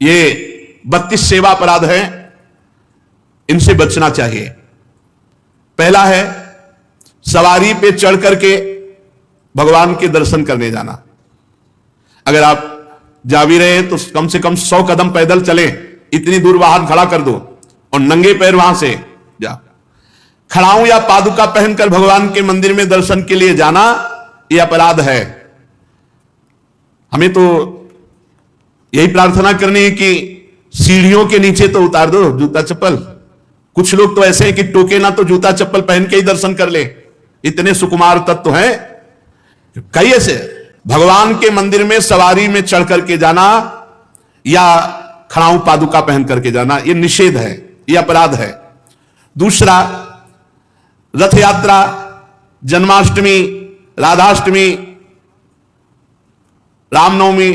ये 32 सेवा अपराध हैं, इनसे बचना चाहिए। पहला है सवारी पे चढ़ करके भगवान के दर्शन करने जाना। अगर आप जा भी रहे हैं तो कम से कम 100 कदम पैदल चले, इतनी दूर वाहन खड़ा कर दो और नंगे पैर वहां से जा। खड़ाऊं या पादुका पहनकर भगवान के मंदिर में दर्शन के लिए जाना यह अपराध है। हमें तो यही प्रार्थना करनी है कि सीढ़ियों के नीचे तो उतार दो जूता चप्पल। कुछ लोग तो ऐसे हैं कि टोके ना तो जूता चप्पल पहन के ही दर्शन कर ले, इतने सुकुमार तत्व हैं। कई ऐसे भगवान के मंदिर में सवारी में चढ़ करके जाना या खड़ाऊं पादुका पहन करके जाना, यह निषेध है, यह अपराध है। दूसरा, रथ यात्रा, जन्माष्टमी, राधाष्टमी, रामनवमी,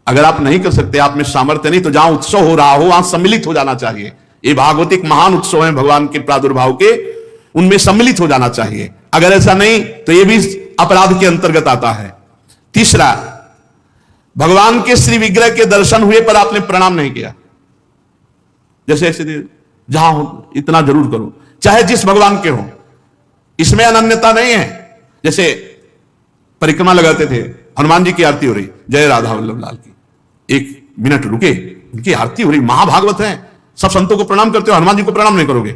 अगर आप नहीं कर सकते, आप में सामर्थ्य नहीं, तो जहां उत्सव हो रहा हो वहां सम्मिलित हो जाना चाहिए। ये भागवतिक महान उत्सव है भगवान के प्रादुर्भाव के, उनमें सम्मिलित हो जाना चाहिए। अगर ऐसा नहीं तो यह भी अपराध के अंतर्गत आता है। तीसरा, भगवान के श्री विग्रह के दर्शन हुए पर आपने प्रणाम नहीं किया। जैसे ऐसे जहां हो इतना जरूर करो, चाहे जिस भगवान के हो, इसमें अनन्यता नहीं है। जैसे परिक्रमा लगाते थे, हनुमान जी की आरती हो रही, जय राधा वल्लभ लाल की, 1 मिनट रुके, उनकी आरती हो रही, महाभागवत है, सब संतों को प्रणाम करते हो, हनुमान जी को प्रणाम नहीं करोगे?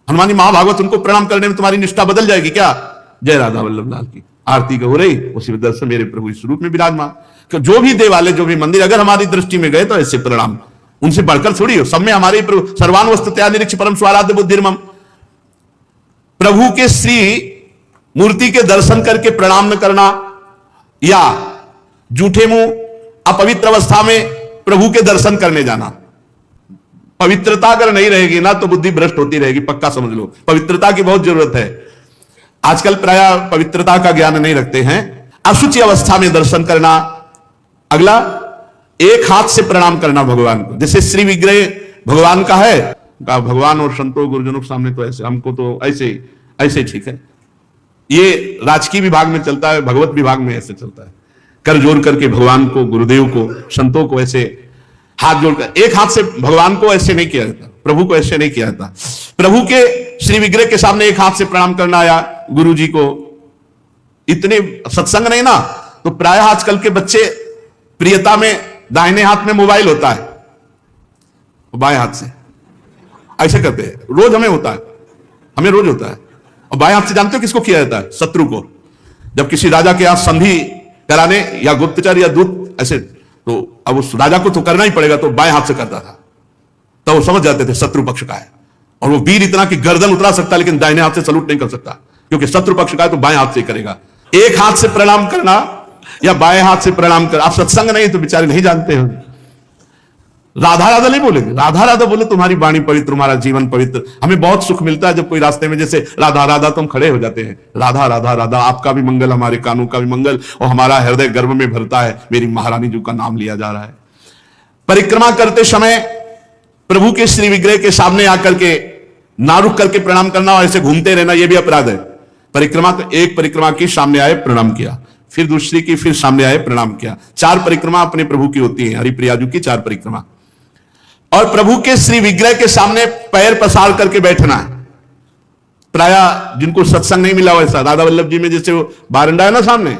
हनुमान जी महाभागवत, उनको प्रणाम करने में तुम्हारी निष्ठा बदल जाएगी क्या? जय राधा वल्लभ लाल की आरती हो रही, उसी में दर्शन मेरे प्रभु इस रूप में विराजमान। जो भी देवालय, जो भी मंदिर, अगर हमारी दृष्टि में गए तो ऐसे प्रणाम, उनसे बढ़कर थोड़ी हो। सब में हमारे प्रभु सर्वान वस्तुतया निरीक्ष परम स्वाराध्य बुद्धिर्मम। प्रभु के श्री मूर्ति के दर्शन करके प्रणाम न करना या जूठे मुंह अपवित्र अवस्था में प्रभु के दर्शन करने जाना। पवित्रता अगर नहीं रहेगी ना तो बुद्धि भ्रष्ट होती रहेगी, पक्का समझ लो। पवित्रता की बहुत जरूरत है। आजकल प्राय पवित्रता का ज्ञान नहीं रखते हैं। अशुचि अवस्था में दर्शन करना। अगला, एक हाथ से प्रणाम करना भगवान को। जैसे श्री विग्रह भगवान का है, भगवान और संतों गुरुजनों के सामने तो ऐसे, हमको तो ऐसे ऐसे ठीक है। ये राजकीय विभाग में चलता है, भगवत विभाग में ऐसे चलता है। कर जोड़ करके भगवान को, गुरुदेव को, संतों को ऐसे हाथ जोड़कर, एक हाथ से भगवान को ऐसे नहीं किया जाता, प्रभु को ऐसे नहीं किया जाता। प्रभु के श्री विग्रह के सामने एक हाथ से प्रणाम करना या गुरु जी को, इतने सत्संग नहीं ना, तो प्राय आजकल के बच्चे प्रियता में दाहिने हाथ में मोबाइल होता है, बाएं हाथ से ऐसे करते हैं। रोज हमें होता है, हमें रोज होता है। और बाएं हाथ से जानते हो किसको किया जाता है? शत्रु को। जब किसी राजा के यहां संधि कराने या गुप्तचर या दूत ऐसे, तो अब उस राजा को तो करना ही पड़ेगा, तो बाएं हाथ से करता था। तो वो समझ जाते थे शत्रु पक्ष का है, और वो वीर इतना कि गर्दन उतरा सकता लेकिन दाहिने हाथ से सलूट नहीं कर सकता, क्योंकि शत्रु पक्ष का है तो बाएं हाथ से करेगा। एक हाथ से प्रणाम करना या बाएं हाथ से प्रणाम कर, आप सत्संग नहीं तो बेचारे नहीं जानते हो। राधा राधा नहीं बोलेंगे, राधा राधा बोले तुम्हारी वाणी पवित्र, तुम्हारा जीवन पवित्र। हमें बहुत सुख मिलता है जब कोई रास्ते में जैसे राधा राधा तुम खड़े हो जाते हैं। राधा राधा राधा, आपका भी मंगल, हमारे कानों का भी मंगल, और हमारा हृदय गर्व में भरता है, मेरी महारानी जी का नाम लिया जा रहा है। परिक्रमा करते समय प्रभु के श्री विग्रह के सामने आकर के ना रुक करके प्रणाम करना और ऐसे घूमते रहना, यह भी अपराध है। परिक्रमा तो एक परिक्रमा की सामने आए प्रणाम किया, फिर दूसरी की, फिर सामने आए प्रणाम किया। 4 परिक्रमा अपने प्रभु की होती है, हरिप्रियाजू की 4 परिक्रमा। और प्रभु के श्री विग्रह के सामने पैर पसार करके बैठना है। प्राय जिनको सत्संग नहीं मिला वैसा, राधा वल्लभ जी में जैसे वो बारंडा है ना सामने,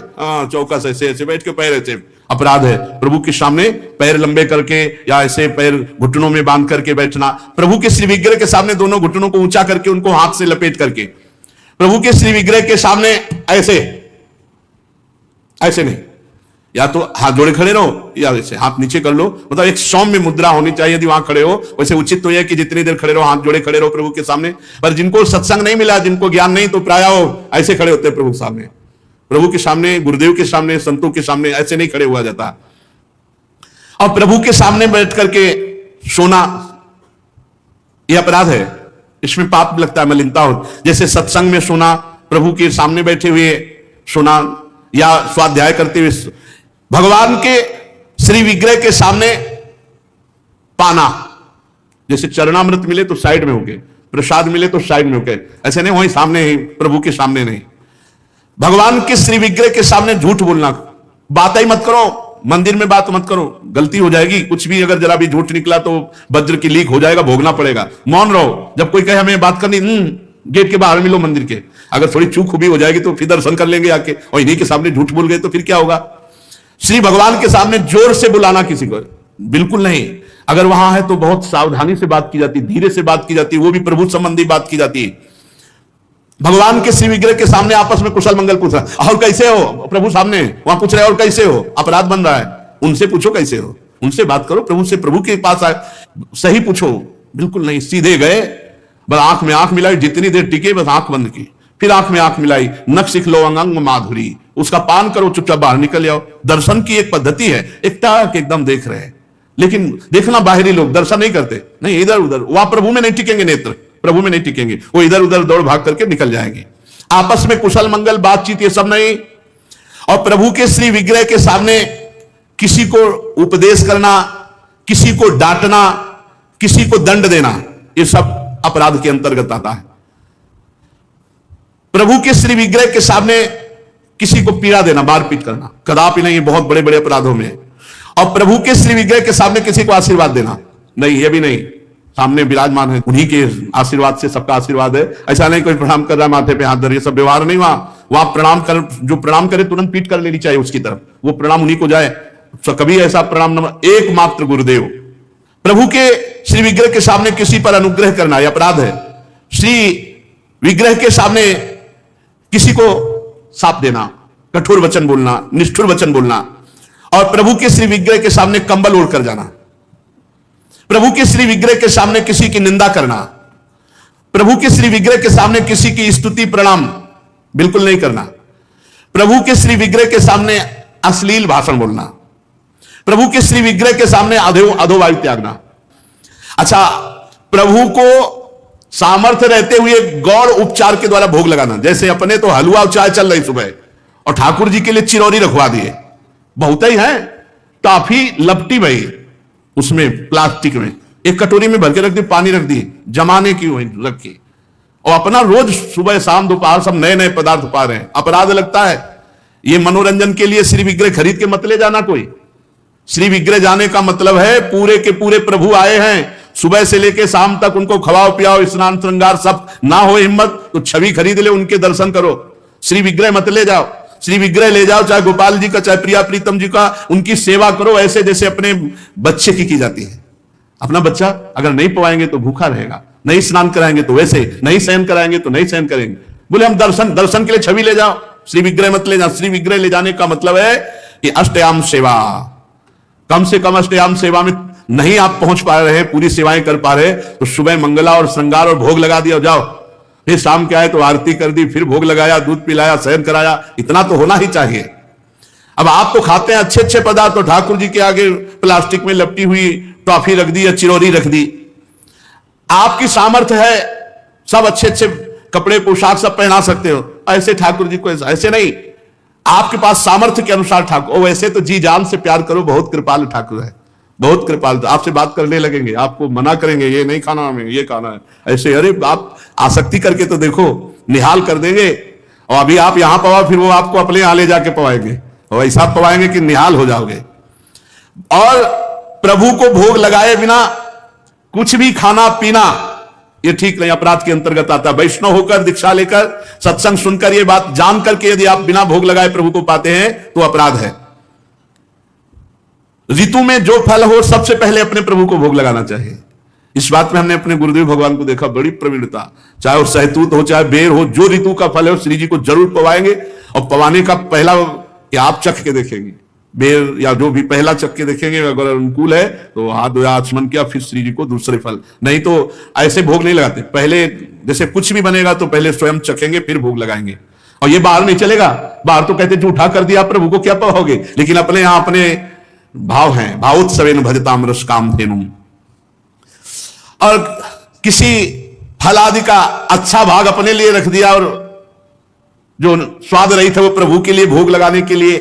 चौका से ऐसे ऐसे बैठ के पैर ऐसे, अपराध है। प्रभु के सामने पैर लंबे करके या ऐसे पैर घुटनों में बांध करके बैठना। प्रभु के श्री विग्रह के सामने दोनों घुटनों को ऊंचा करके उनको हाथ से लपेट करके, प्रभु के श्री विग्रह के सामने ऐसे ऐसे नहीं, या तो हाथ जोड़े खड़े रहो या वैसे हाथ नीचे कर लो, मतलब एक सौम्य मुद्रा होनी चाहिए। यदि वहां खड़े हो, वैसे उचित तो यह कि जितनी देर खड़े रहो हाथ जोड़े खड़े रहो प्रभु के सामने। पर जिनको सत्संग नहीं मिला, जिनको ज्ञान नहीं, तो प्राय ऐसे खड़े होते हैं प्रभु के सामने, प्रभु के सामने, गुरुदेव के सामने, संतों के सामने ऐसे नहीं खड़े हुआ जाता। और प्रभु के सामने बैठ करके सोना यह अपराध है, इसमें पाप लगता है, मलिनता हो। जैसे सत्संग में सोना, प्रभु के सामने बैठे हुए सोना या स्वाध्याय करते हुए, भगवान के श्री विग्रह के सामने पाना। जैसे चरणामृत मिले तो साइड में होके, प्रसाद मिले तो साइड में होके, ऐसे नहीं वहीं सामने ही, प्रभु के सामने नहीं। भगवान के श्री विग्रह के सामने झूठ बोलना, बात ही मत करो, मंदिर में बात मत करो, गलती हो जाएगी। कुछ भी अगर जरा भी झूठ निकला तो वज्र की लीक हो जाएगा, भोगना पड़ेगा। मौन रहो। जब कोई कहे हमें बात करनी, गेट के बाहर मिलो मंदिर के। अगर थोड़ी चूक हुई हो जाएगी तो फिर दर्शन कर लेंगे आके, और इन्हीं के सामने झूठ बोल गए तो फिर क्या होगा। श्री भगवान के सामने जोर से बुलाना किसी को बिल्कुल नहीं। अगर वहां है तो बहुत सावधानी से बात की जाती, धीरे से बात की जाती, वो भी प्रभु संबंधी बात की जाती है। भगवान के श्री विग्रह के सामने आपस में कुशल मंगल पूछ रहा, और कैसे हो, प्रभु सामने वहां पूछ रहे और कैसे हो, अपराध बन रहा है। उनसे पूछो कैसे हो, उनसे बात करो, प्रभु से, प्रभु के पास आए, सही पूछो। बिल्कुल नहीं, सीधे गए, बस आंख में आंख मिलाई, जितनी देर टिके बस आंख बंद की, फिर आंख में आंख मिलाई, नख सिख लो अंग माधुरी, उसका पान करो, चुपचाप बाहर निकल जाओ। दर्शन की एक पद्धति है, एक टाक एकदम देख रहे हैं, लेकिन देखना बाहरी लोग दर्शन नहीं करते, नहीं इधर उधर, वहां प्रभु में नहीं टिकेंगे, नेत्र प्रभु में नहीं टिकेंगे, वो इधर उधर दौड़ भाग करके निकल जाएंगे। आपस में कुशल मंगल बातचीत ये सब नहीं। और प्रभु के श्री विग्रह के सामने किसी को उपदेश करना, किसी को डांटना, किसी को दंड देना, ये सब अपराध के अंतर्गत आता है। प्रभु के श्री विग्रह के सामने किसी को पीड़ा देना, मारपीट करना, कदापि नहीं, बहुत बड़े बड़े अपराधों में। और प्रभु के श्री विग्रह के सामने किसी को आशीर्वाद देना, नहीं, ये भी नहीं। सामने विराजमान है, उन्हीं के आशीर्वाद से सबका आशीर्वाद है। ऐसा नहीं कोई प्रणाम कर रहा है माथे पे हाथ धर, ये सब व्यवहार नहीं। वहां प्रणाम कर, जो प्रणाम करे तुरंत पीठ कर लेनी चाहिए उसकी तरफ, वो प्रणाम उन्हीं को जाए। तो कभी ऐसा प्रणाम न, एकमात्र गुरुदेव। प्रभु के श्री विग्रह के सामने किसी पर अनुग्रह करना यह अपराध है। श्री विग्रह के सामने किसी को साप देना, कठोर वचन बोलना, निष्ठुर वचन बोलना, और प्रभु के श्री विग्रह के सामने कंबल ओढ़कर जाना, प्रभु के श्री विग्रह के सामने किसी की निंदा करना, प्रभु के श्री विग्रह के सामने किसी की स्तुति प्रणाम बिल्कुल नहीं करना, प्रभु के श्री विग्रह के सामने अश्लील भाषण बोलना, प्रभु के श्री विग्रह के सामने अधोवायु त्यागना। अच्छा, प्रभु को सामर्थ्य रहते हुए गौड़ उपचार के द्वारा भोग लगाना, जैसे अपने तो हलवा और चाय चल रही सुबह, और ठाकुर जी के लिए चिरौरी रखवा दिए, बहुत ही है, टॉफी लपटी भाई उसमें प्लास्टिक में, एक कटोरी में भर के रख दी, पानी रख दी, जमाने की रखी, और अपना रोज सुबह शाम दोपहर सब नए नए पदार्थ पा रहे हैं। अपराध लगता है। ये मनोरंजन के लिए श्री विग्रह खरीद के मत ले जाना। कोई श्री विग्रह जाने का मतलब है पूरे के पूरे प्रभु आए हैं, सुबह से लेके शाम तक उनको खवाओ पियाओ, स्नान श्रृंगार सब ना हो हिम्मत तो छवि खरीद ले, उनके दर्शन करो। श्री विग्रह मत ले जाओ। श्री विग्रह ले जाओ, चाहे गोपाल जी का, चाहे प्रिया प्रीतम जी का, उनकी सेवा करो ऐसे जैसे अपने बच्चे की जाती है। अपना बच्चा अगर नहीं पवाएंगे तो भूखा रहेगा, नहीं स्नान कराएंगे तो वैसे, नहीं शयन कराएंगे तो नहीं शयन करेंगे। बोले हम दर्शन के लिए छवि ले जाओ, श्री विग्रह मत ले जाओ। श्री विग्रह ले जाने का मतलब है कि अष्टयाम सेवा, कम से कम अष्टयाम सेवा में नहीं आप पहुंच पा रहे, पूरी सेवाएं कर पा रहे, तो सुबह मंगला और श्रृंगार और भोग लगा दिया, जाओ। फिर शाम के आए तो आरती कर दी, फिर भोग लगाया, दूध पिलाया, शयन कराया, इतना तो होना ही चाहिए। अब आप तो खाते हैं अच्छे अच्छे पदार्थ, तो ठाकुर जी के आगे प्लास्टिक में लपटी हुई टॉफी रख दी या चिरौरी रख दी। आपकी सामर्थ्य है, सब अच्छे अच्छे कपड़े पोशाक सब पहना सकते हो, ऐसे ठाकुर जी को ऐसे नहीं। आपके पास सामर्थ्य के अनुसार ठाकुर, वैसे तो जी जान से प्यार करो, बहुत कृपालु ठाकुर है, बहुत कृपालु। तो आपसे बात करने लगेंगे, आपको मना करेंगे, ये नहीं खाना हमें, ये खाना है, ऐसे। अरे आप आसक्ति करके तो देखो, निहाल कर देंगे। और अभी आप यहां पवा, फिर वो आपको अपने यहां ले जाके पवाएंगे, और ऐसा पवाएंगे कि निहाल हो जाओगे। और प्रभु को भोग लगाए बिना कुछ भी खाना पीना ये ठीक नहीं, अपराध के अंतर्गत आता है। वैष्णव होकर, दीक्षा लेकर, सत्संग सुनकर, ये बात जान करके यदि आप बिना भोग लगाए प्रभु को पाते हैं तो अपराध है। ऋतु में जो फल हो सबसे पहले अपने प्रभु को भोग लगाना चाहिए। इस बात में हमने अपने गुरुदेव भगवान को देखा, बड़ी प्रवीणता। चाहे वो सहतूत हो, चाहे बेर हो, जो ऋतु का फल है वो श्री जी को जरूर पवाएंगे। और पवाने का पहला कि आप चख के देखेंगे, बेर या जो भी पहला चख के देखेंगे, अगर अनुकूल है तो हाथ धोया, आचमन किया, फिर श्री जी को दूसरे फल। नहीं तो ऐसे भोग नहीं लगाते, पहले जैसे कुछ भी बनेगा तो पहले स्वयं चखेंगे फिर भोग लगाएंगे। और ये बाहर नहीं चलेगा, बाहर तो कहते जूठा कर दिया प्रभु को क्या पाओगे, लेकिन अपने यहां अपने भाव हैं, भावोत्सवेन भजताम रस कामधेनुम। और किसी फल आदि का अच्छा भाग अपने लिए रख दिया और जो स्वाद रहित है वो प्रभु के लिए भोग लगाने के लिए,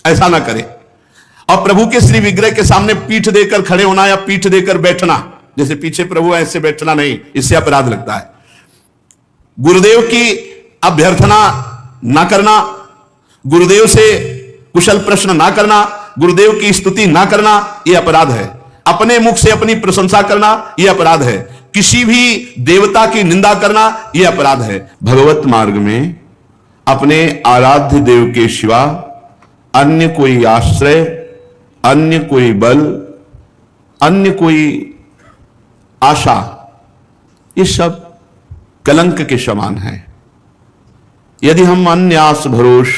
ऐसा ना करें। और प्रभु के श्री विग्रह के सामने पीठ देकर खड़े होना या पीठ देकर बैठना, जैसे पीछे प्रभु है ऐसे बैठना नहीं, इससे अपराध लगता है। गुरुदेव की अभ्यर्थना ना करना, गुरुदेव से कुशल प्रश्न ना करना, गुरुदेव की स्तुति ना करना यह अपराध है, अपने मुख से अपनी प्रशंसा करना यह अपराध है, किसी भी देवता की निंदा करना यह अपराध है। भगवत मार्ग में अपने आराध्य देव के सिवा अन्य कोई आश्रय, अन्य कोई बल, अन्य कोई आशा, ये सब कलंक के समान है। यदि हम अन्य आस भरोस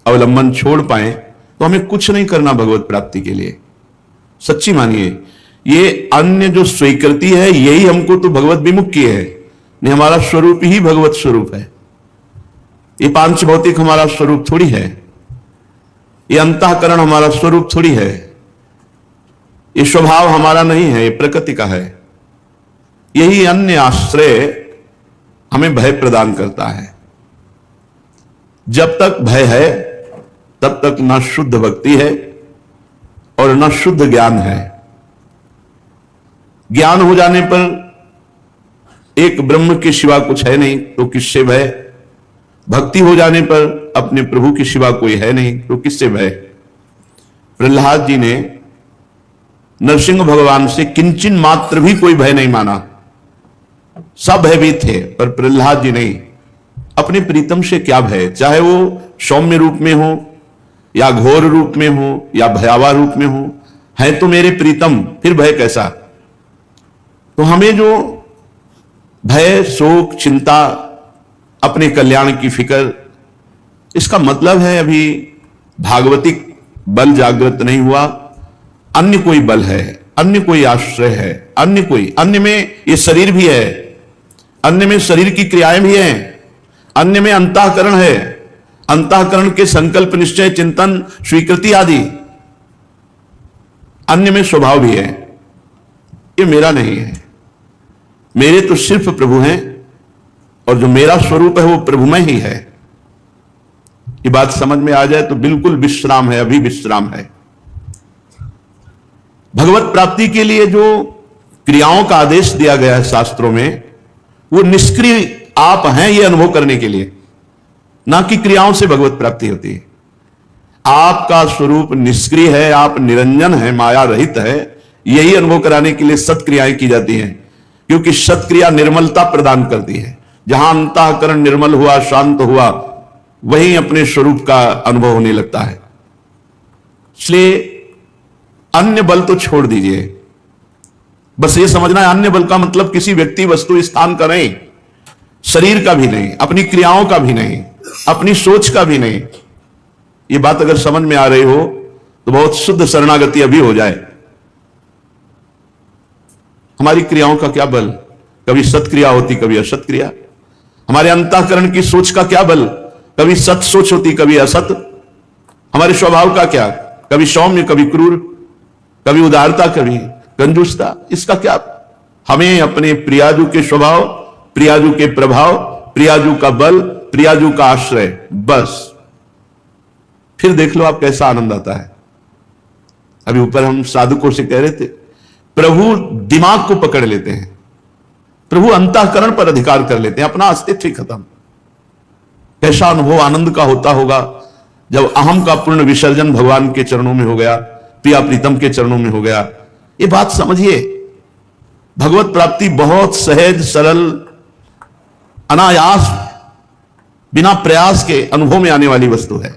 अवलंबन छोड़ पाए तो हमें कुछ नहीं करना भगवत प्राप्ति के लिए। सच्ची मानिए, ये अन्य जो स्वीकृति है यही हमको तो भगवत विमुख की है। नहीं, हमारा स्वरूप ही भगवत स्वरूप है। ये पांच भौतिक हमारा स्वरूप थोड़ी है, ये अंतःकरण हमारा स्वरूप थोड़ी है, ये स्वभाव हमारा नहीं है, ये प्रकृति का है। यही अन्य आश्रय हमें भय प्रदान करता है। जब तक भय है तब तक न शुद्ध भक्ति है और न शुद्ध ज्ञान है। ज्ञान हो जाने पर एक ब्रह्म के सिवा कुछ है नहीं तो किससे भय? भक्ति हो जाने पर अपने प्रभु के सिवा कोई है नहीं तो किससे भय? प्रहलाद जी ने नरसिंह भगवान से किंचन मात्र भी कोई भय नहीं माना, सब भयभीत थे, पर प्रहलाद जी नहीं। अपने प्रीतम से क्या भय, चाहे वो सौम्य रूप में हो या घोर रूप में हो या भयावह रूप में हो, है तो मेरे प्रीतम, फिर भय कैसा? तो हमें जो भय, शोक, चिंता, अपने कल्याण की फिक्र, इसका मतलब है अभी भागवतिक बल जागृत नहीं हुआ, अन्य कोई बल है, अन्य कोई आश्रय है, अन्य कोई, अन्य में ये शरीर भी है, अन्य में शरीर की क्रियाएं भी हैं, अन्य में अंतःकरण है, अंतःकरण के संकल्प, निश्चय, चिंतन, स्वीकृति आदि, अन्य में स्वभाव भी है। ये मेरा नहीं है, मेरे तो सिर्फ प्रभु हैं और जो मेरा स्वरूप है वो प्रभुमय ही है। ये बात समझ में आ जाए तो बिल्कुल विश्राम है, अभी विश्राम है। भगवत प्राप्ति के लिए जो क्रियाओं का आदेश दिया गया है शास्त्रों में, वो निष्क्रिय आप हैं ये अनुभव करने के लिए, ना कि क्रियाओं से भगवत प्राप्ति होती है। आपका स्वरूप निष्क्रिय है, आप निरंजन है, माया रहित है, यही अनुभव कराने के लिए सत्क्रियाएं की जाती हैं, क्योंकि सत्क्रिया निर्मलता प्रदान करती है। जहां अंतःकरण निर्मल हुआ, शांत हुआ, वहीं अपने स्वरूप का अनुभव होने लगता है। इसलिए अन्य बल तो छोड़ दीजिए, बस ये समझना है अन्य बल का मतलब किसी व्यक्ति, वस्तु, स्थान का नहीं, शरीर का भी नहीं, अपनी क्रियाओं का भी नहीं, अपनी सोच का भी नहीं। ये बात अगर समझ में आ रही हो तो बहुत शुद्ध शरणागति अभी हो जाए। हमारी क्रियाओं का क्या बल? कभी सत्क्रिया होती, कभी असत क्रिया। हमारे अंतःकरण की सोच का क्या बल? कभी सत सोच होती, कभी असत। हमारे स्वभाव का क्या? कभी सौम्य, कभी क्रूर, कभी उदारता, कभी कंजूसता। इसका क्या? हमें अपने प्रियाजू के स्वभाव, प्रियाजू के प्रभाव, प्रियाजू का बल, प्रियाजू का आश्रय, बस। फिर देख लो आप कैसा आनंद आता है। अभी ऊपर हम साधुकों से कह रहे थे, प्रभु दिमाग को पकड़ लेते हैं, प्रभु अंतःकरण पर अधिकार कर लेते हैं, अपना अस्तित्व ही खत्म। कैसा अनुभव आनंद का होता होगा जब अहम का पूर्ण विसर्जन भगवान के चरणों में हो गया, प्रिया प्रीतम के चरणों में हो गया। ये बात समझिए, भगवत प्राप्ति बहुत सहज, सरल, अनायास, बिना प्रयास के अनुभव में आने वाली वस्तु है।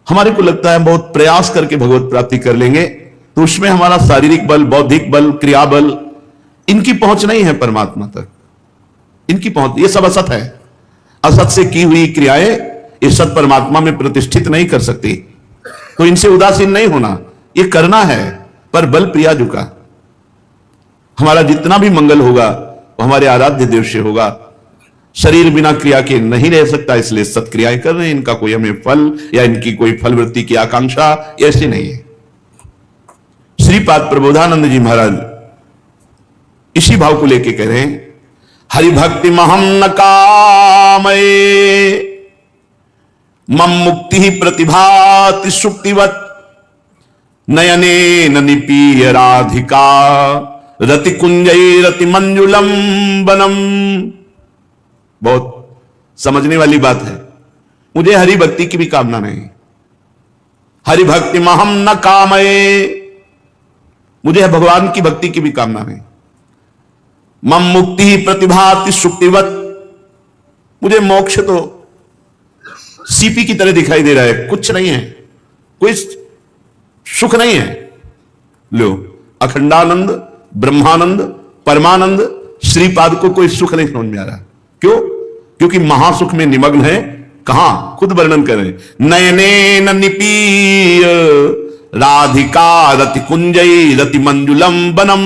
हमारे को लगता है बहुत प्रयास करके भगवत प्राप्ति कर लेंगे तो उसमें हमारा शारीरिक बल, बौद्धिक बल, क्रिया बल, इनकी पहुंच नहीं है परमात्मा तक। इनकी पहुंच, ये सब असत है। असत से की हुई क्रियाएं ये सत परमात्मा में प्रतिष्ठित नहीं कर सकती, तो इनसे उदासीन नहीं होना, ये करना है, पर बल प्रियाजू का। हमारा जितना भी मंगल होगा वो हमारे आराध्य देव से होगा। शरीर बिना क्रिया के नहीं रह सकता, इसलिए सत्क्रियाएं कर रहे हैं। इनका कोई हमें फल या इनकी कोई फलवृत्ति की आकांक्षा ऐसी नहीं है। श्रीपाद प्रबोधानंद जी महाराज इसी भाव को लेके कह रहे हैं, हरि भक्ति महम न कामये मम मुक्ति ही प्रतिभाति सुक्तिवत नयने न निपीय राधिका रति कुंजय रति मंजुलम बनम। बहुत समझने वाली बात है। मुझे हरि भक्ति की भी कामना नहीं, हरि भक्ति महम न कामये, मुझे भगवान की भक्ति की भी कामना नहीं। मम मुक्ति ही प्रतिभाति सुक्तिवत, मुझे मोक्ष तो सीपी की तरह दिखाई दे रहा है, कुछ नहीं है, कोई सुख नहीं है। लो, अखंडानंद, ब्रह्मानंद, परमानंद, श्रीपाद को कोई सुख नहीं समझ में आ रहा। क्यों? क्योंकि महासुख में निमग्न है। कहां? खुद वर्णन करें, नयने निपीय राधिका रति कुंजई रति मंजुलम बनम,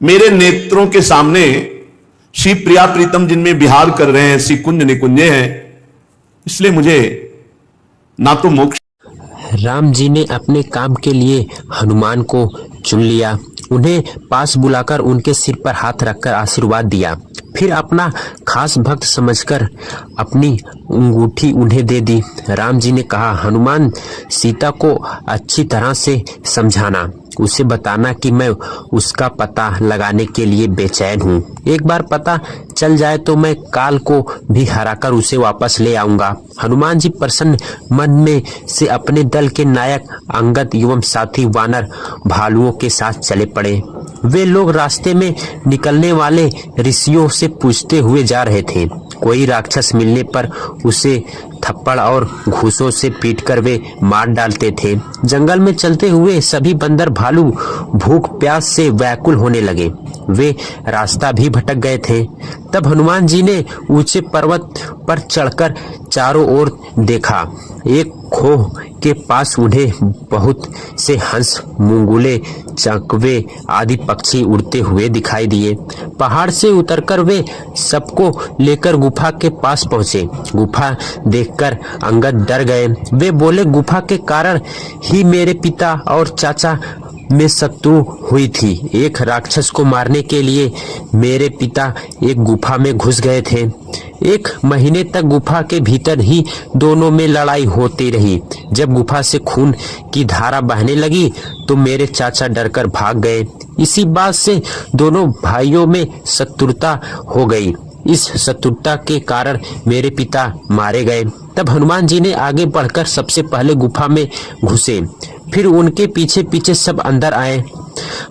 मेरे नेत्रों के सामने श्री प्रिया प्रीतम जिनमें विहार कर रहे हैं श्री कुंज निकुंजे हैं, इसलिए मुझे ना तो मोक्ष। राम जी ने अपने काम के लिए हनुमान को चुन लिया, उन्हें पास बुलाकर उनके सिर पर हाथ रखकर आशीर्वाद दिया, फिर अपना खास भक्त समझकर अपनी अंगूठी उन्हें दे दी। राम जी ने कहा, हनुमान, सीता को अच्छी तरह से समझाना, उसे बताना कि मैं उसका पता लगाने के लिए बेचैन हूँ। एक बार पता चल जाए तो मैं काल को भी हराकर उसे वापस ले आऊंगा। हनुमान जी प्रसन्न मन में से अपने दल के नायक अंगद एवं साथी वानर भालुओं के साथ चले पड़े। वे लोग रास्ते में निकलने वाले ऋषियों से पूछते हुए जा रहे थे। कोई राक्षस मिलने पर उसे थप्पड़ और घूसों से पीटकर वे मार डालते थे। जंगल में चलते हुए सभी बंदर भालू भूख प्यास से व्याकुल होने लगे, वे रास्ता भी भटक गए थे। तब हनुमान जी ने ऊंचे पर्वत पर चढ़कर चारों ओर देखा। एक खोह के पास उन्हें बहुत से हंस, मुंगुले, चकवे आदि पक्षी उड़ते हुए दिखाई दिए। पहाड़ से उतरकर वे सबको लेकर गुफा के पास पहुंचे। गुफा देखकर अंगद डर गए। वे बोले, गुफा के कारण ही मेरे पिता और चाचा में शत्रु हुई थी। एक राक्षस को मारने के लिए मेरे पिता एक गुफा में घुस गए थे। 1 महीने तक गुफा के भीतर ही दोनों में लड़ाई होती रही। जब गुफा से खून की धारा बहने लगी तो मेरे चाचा डरकर भाग गए। इसी बात से दोनों भाइयों में शत्रुता हो गई। इस शत्रुता के कारण मेरे पिता मारे गए। तब हनुमान जी ने आगे बढ़कर सबसे पहले गुफा में घुसे, फिर उनके पीछे पीछे सब अंदर आए।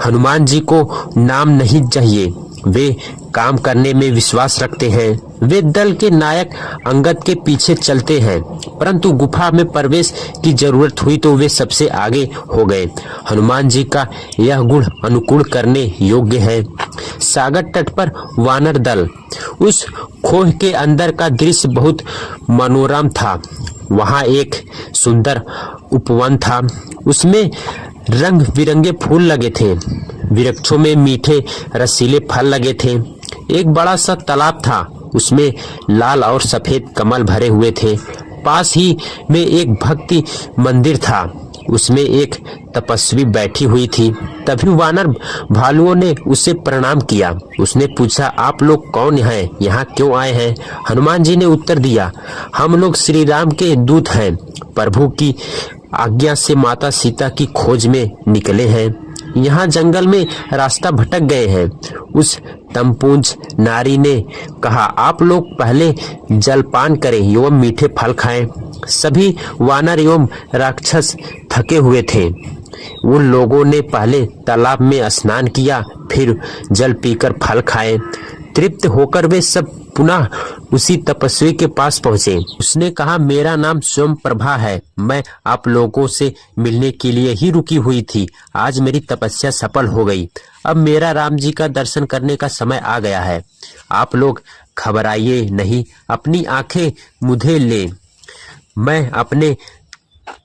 हनुमान जी को नाम नहीं चाहिए, वे काम करने में विश्वास रखते हैं। वे दल के नायक अंगद के पीछे चलते हैं, परंतु गुफा में प्रवेश की जरूरत हुई तो वे सबसे आगे हो गए। हनुमान जी का यह गुण अनुकूल करने योग्य है। सागर तट पर वानर दल, उस खोह के अंदर का दृश्य बहुत मनोरम था। वहाँ एक सुंदर उपवन था, उसमें रंग बिरंगे फूल लगे थे, वृक्षों में मीठे रसीले फल लगे थे। एक बड़ा सा तालाब था, उसमें लाल और सफेद कमल भरे हुए थे। पास ही में एक भक्ति मंदिर था, उसमें एक तपस्वी बैठी हुई थी। तभी वानर भालुओं ने उसे प्रणाम किया। उसने पूछा, आप लोग कौन हैं, यहाँ क्यों आए हैं? हनुमान जी ने उत्तर दिया, हम लोग श्री राम के दूत हैं, प्रभु की आज्ञा से माता सीता की खोज में निकले हैं। यहाँ जंगल में रास्ता भटक गए हैं। उस तमपुंज नारी ने कहा, आप लोग पहले जलपान करें एवं मीठे फल खाएं। सभी वानर एवं राक्षस थके हुए थे। उन लोगों ने पहले तालाब में स्नान किया, फिर जल पीकर फल खाए। तृप्त होकर वे सब पुनः उसी तपस्वी के पास पहुंचे। उसने कहा, मेरा नाम स्वयं प्रभा है, मैं आप लोगों से मिलने के लिए ही रुकी हुई थी। आज मेरी तपस्या सफल हो गई। अब मेरा राम जी का दर्शन करने का समय आ गया है। आप लोग घबराइए नहीं, अपनी आंखें मूंधे ले, मैं अपने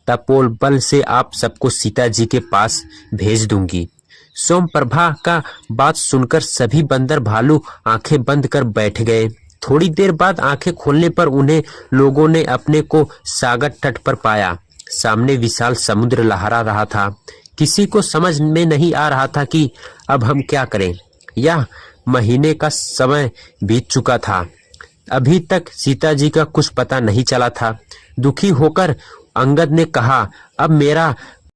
तपोबल से आप सबको सीता जी के पास भेज दूंगी। सोम प्रभा का बात सुनकर सभी बंदर भालू आंखें बंद कर बैठ गए। थोड़ी देर बाद आंखें खोलने पर उन्हें लोगों ने अपने को सागर तट पर पाया। सामने विशाल समुद्र लहरा रहा था। किसी को समझ में नहीं आ रहा था कि अब हम क्या करें। यह महीने का समय बीत चुका था, अभी तक सीता जी का कुछ पता नहीं चला था। दुखी होकर अंगद ने कहा, अब मेरा